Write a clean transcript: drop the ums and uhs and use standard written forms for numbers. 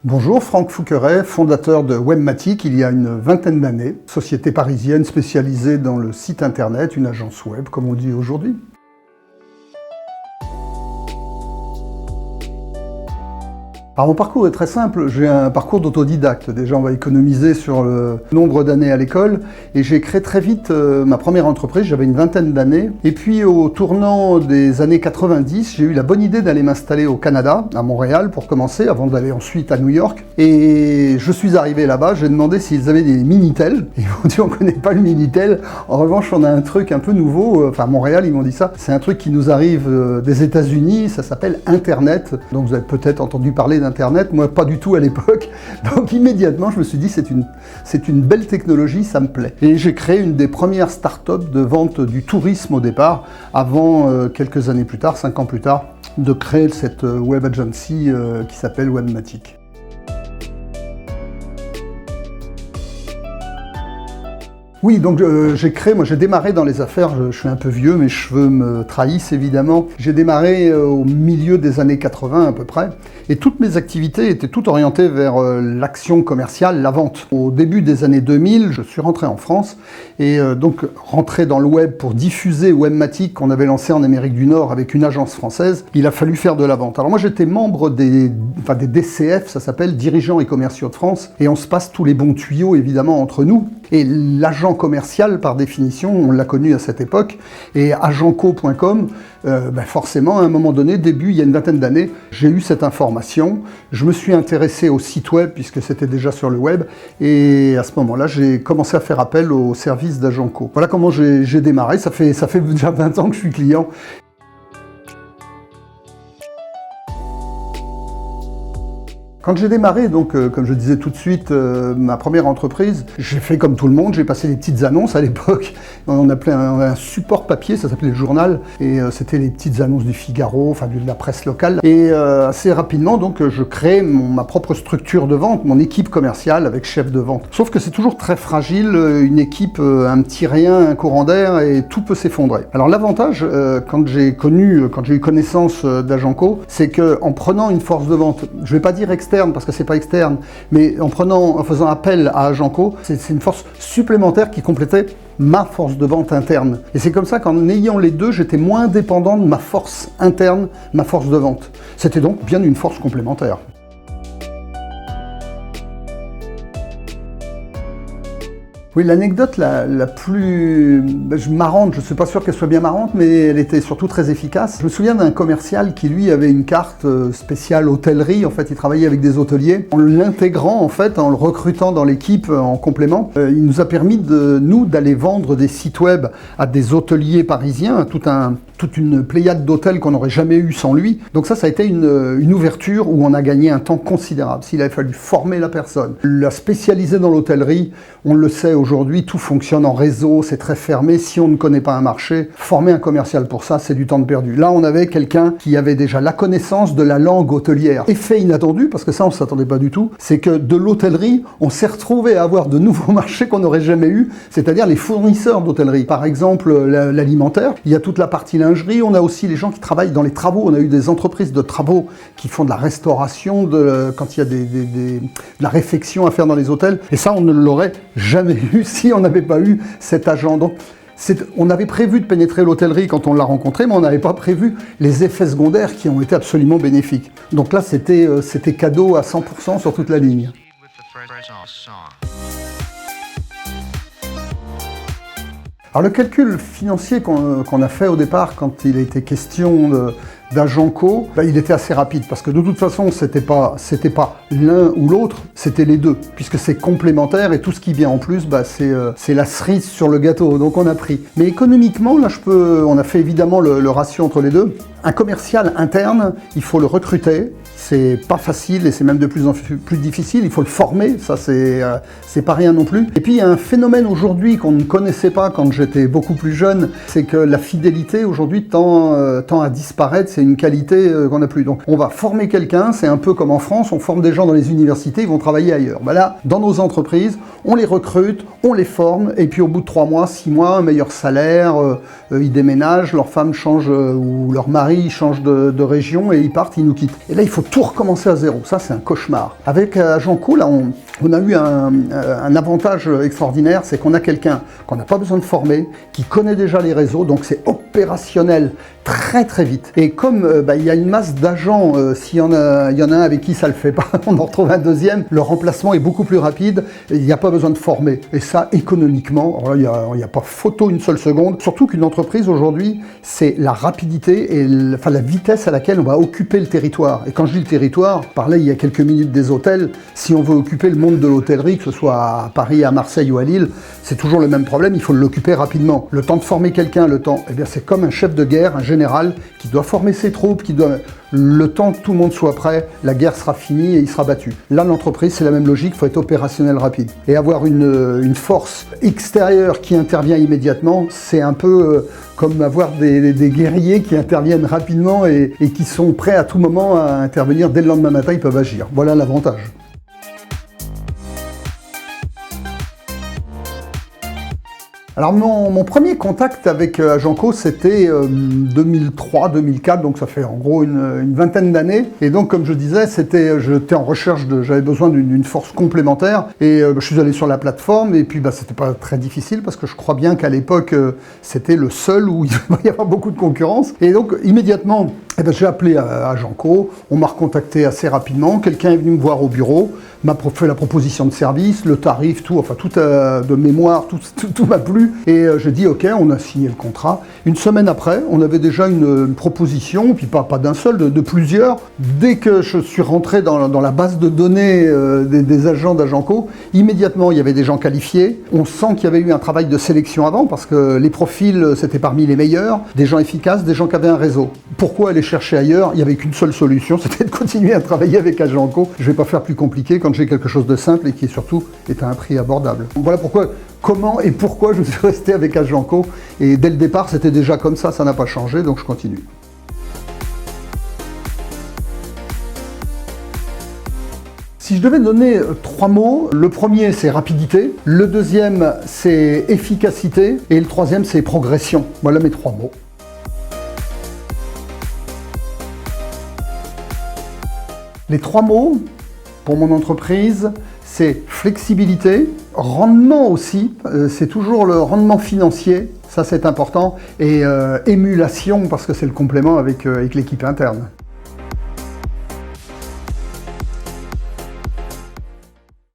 Bonjour, Franck Fouqueret, fondateur de Webmatic il y a une vingtaine d'années, société parisienne spécialisée dans le site internet, une agence web comme on dit aujourd'hui. Alors mon parcours est très simple, j'ai un parcours d'autodidacte. Déjà on va économiser sur le nombre d'années à l'école et j'ai créé très vite ma première entreprise, j'avais une vingtaine d'années. Et puis au tournant des années 90, j'ai eu la bonne idée d'aller m'installer au Canada, à Montréal pour commencer, avant d'aller ensuite à New York. Et je suis arrivé là-bas, j'ai demandé s'ils avaient des Minitel. Ils m'ont dit on connaît pas le Minitel, en revanche on a un truc un peu nouveau, enfin à Montréal ils m'ont dit ça, c'est un truc qui nous arrive des États-Unis, ça s'appelle Internet. Donc vous avez peut-être entendu parler d'Internet, moi pas du tout à l'époque. Donc immédiatement je me suis dit c'est une belle technologie, ça me plaît. Et j'ai créé une des premières startups de vente du tourisme au départ, avant quelques années plus tard, 5 ans plus tard, de créer cette web agency qui s'appelle Webmatic. Oui, donc j'ai démarré dans les affaires, je suis un peu vieux, mes cheveux me trahissent évidemment. J'ai démarré au milieu des années 80 à peu près, et toutes mes activités étaient toutes orientées vers l'action commerciale, la vente. Au début des années 2000, je suis rentré en France, et donc rentré dans le web pour diffuser Webmatic qu'on avait lancé en Amérique du Nord avec une agence française, il a fallu faire de la vente. Alors moi j'étais membre des DCF, ça s'appelle Dirigeants et Commerciaux de France, et on se passe tous les bons tuyaux évidemment entre nous. Et l'agent commercial, par définition, on l'a connu à cette époque, et agentco.com, forcément, à un moment donné, il y a une vingtaine d'années, j'ai eu cette information, je me suis intéressé au site web, puisque c'était déjà sur le web, et à ce moment-là, j'ai commencé à faire appel au service d'Agentco. Voilà comment j'ai démarré, ça fait déjà 20 ans que je suis client. Quand j'ai démarré, donc, comme je disais tout de suite, ma première entreprise, j'ai fait comme tout le monde, j'ai passé des petites annonces à l'époque. On appelait un support papier, ça s'appelait le journal, et c'était les petites annonces du Figaro, enfin de la presse locale. Et assez rapidement, donc, je crée ma propre structure de vente, mon équipe commerciale avec chef de vente. Sauf que c'est toujours très fragile, une équipe, un petit rien, un courant d'air, et tout peut s'effondrer. Alors l'avantage, quand j'ai eu connaissance d'Agentco, c'est qu'en prenant une force de vente, je vais pas dire externe, parce que c'est pas externe, mais en faisant appel à Agentco, c'est une force supplémentaire qui complétait ma force de vente interne. Et c'est comme ça qu'en ayant les deux, j'étais moins dépendant de ma force interne, ma force de vente. C'était donc bien une force complémentaire. Oui, l'anecdote la plus marrante, je ne suis pas sûr qu'elle soit bien marrante, mais elle était surtout très efficace. Je me souviens d'un commercial qui, lui, avait une carte spéciale hôtellerie. En fait, il travaillait avec des hôteliers. En l'intégrant, en fait, en le recrutant dans l'équipe en complément, il nous a permis, d'aller vendre des sites web à des hôteliers parisiens, toute une pléiade d'hôtels qu'on n'aurait jamais eu sans lui. Donc ça a été une ouverture où on a gagné un temps considérable. S'il avait fallu former la personne, la spécialiser dans l'hôtellerie, on le sait aujourd'hui, tout fonctionne en réseau, c'est très fermé. Si on ne connaît pas un marché, former un commercial pour ça, c'est du temps de perdu. Là, on avait quelqu'un qui avait déjà la connaissance de la langue hôtelière. Effet inattendu, parce que ça, on ne s'attendait pas du tout, c'est que de l'hôtellerie, on s'est retrouvé à avoir de nouveaux marchés qu'on n'aurait jamais eu, c'est-à-dire les fournisseurs d'hôtellerie. Par exemple, l'alimentaire, il y a toute la partie lingerie, on a aussi les gens qui travaillent dans les travaux, on a eu des entreprises de travaux qui font de la restauration, quand il y a de la réfection à faire dans les hôtels, et ça, on ne l'aurait jamais eu si on n'avait pas eu cet agent. Donc, on avait prévu de pénétrer l'hôtellerie quand on l'a rencontré, mais on n'avait pas prévu les effets secondaires qui ont été absolument bénéfiques. Donc là, c'était cadeau à 100% sur toute la ligne. Alors le calcul financier qu'on a fait au départ quand il était question d'Agentco, il était assez rapide parce que de toute façon c'était pas l'un ou l'autre, c'était les deux puisque c'est complémentaire et tout ce qui vient en plus c'est la cerise sur le gâteau, donc on a pris. Mais économiquement là on a fait évidemment le ratio entre les deux. Un commercial interne, il faut le recruter, c'est pas facile et c'est même de plus en plus difficile, il faut le former, ça c'est pas rien non plus. Et puis il y a un phénomène aujourd'hui qu'on ne connaissait pas quand j'étais beaucoup plus jeune, c'est que la fidélité aujourd'hui tend à disparaître. c'est une qualité qu'on n'a plus. Donc on va former quelqu'un, c'est un peu comme en France, on forme des gens dans les universités, ils vont travailler ailleurs. Ben là, dans nos entreprises, on les recrute, on les forme, et puis au bout de 3 mois, 6 mois, un meilleur salaire, ils déménagent, leur femme change, ou leur mari change de région, et ils partent, ils nous quittent. Et là, il faut tout recommencer à zéro. Ça, c'est un cauchemar. Avec Agenco, là, on a eu un avantage extraordinaire, c'est qu'on a quelqu'un qu'on n'a pas besoin de former, qui connaît déjà les réseaux, donc c'est opérationnel très très vite. Et comme il y a une masse d'agents, s'il y en a un avec qui ça le fait pas, on en retrouve un deuxième, le remplacement est beaucoup plus rapide, et il n'y a pas besoin de former. Et ça, économiquement, alors là, il n'y a pas photo une seule seconde, surtout qu'une entreprise aujourd'hui, c'est la rapidité et la vitesse à laquelle on va occuper le territoire. Et quand je dis le territoire, je parlais il y a quelques minutes des hôtels, si on veut occuper le monde de l'hôtellerie, que ce soit à Paris, à Marseille ou à Lille, c'est toujours le même problème, il faut l'occuper rapidement. Le temps de former quelqu'un, eh bien c'est comme un chef de guerre, un général, qui doit former ses troupes, le temps que tout le monde soit prêt, la guerre sera finie et il sera battu. Là, l'entreprise, c'est la même logique, il faut être opérationnel rapide. Et avoir une force extérieure qui intervient immédiatement, c'est un peu comme avoir des guerriers qui interviennent rapidement et qui sont prêts à tout moment à intervenir. Dès le lendemain matin, ils peuvent agir. Voilà l'avantage. Alors mon premier contact avec Agenco, c'était 2003-2004, donc ça fait en gros une vingtaine d'années. Et donc comme je disais, j'étais en recherche, j'avais besoin d'une force complémentaire. Et je suis allé sur la plateforme et puis c'était pas très difficile parce que je crois bien qu'à l'époque, c'était le seul où il va y avoir beaucoup de concurrence. Et donc immédiatement, j'ai appelé Agenco, on m'a recontacté assez rapidement, quelqu'un est venu me voir au bureau, m'a fait la proposition de service, le tarif, tout, enfin tout de mémoire, tout m'a plu. Et j'ai dit ok, on a signé le contrat. Une semaine après, on avait déjà une proposition, puis pas d'un seul, de plusieurs. Dès que je suis rentré dans la base de données des agents d'Agenco, immédiatement il y avait des gens qualifiés. On sent qu'il y avait eu un travail de sélection avant, parce que les profils, c'était parmi les meilleurs, des gens efficaces, des gens qui avaient un réseau. Pourquoi aller chercher ailleurs? Il n'y avait qu'une seule solution, c'était de continuer à travailler avec Agenco. Je ne vais pas faire plus compliqué quand j'ai quelque chose de simple et qui surtout est à un prix abordable. Voilà comment et pourquoi je suis resté avec Agenco. Et dès le départ, c'était déjà comme ça n'a pas changé, donc je continue. Si je devais donner 3 mots, le premier c'est rapidité, le deuxième c'est efficacité et le troisième c'est progression. Voilà mes 3 mots. Les 3 mots pour mon entreprise, c'est flexibilité, rendement aussi, c'est toujours le rendement financier, ça c'est important, et émulation parce que c'est le complément avec l'équipe interne.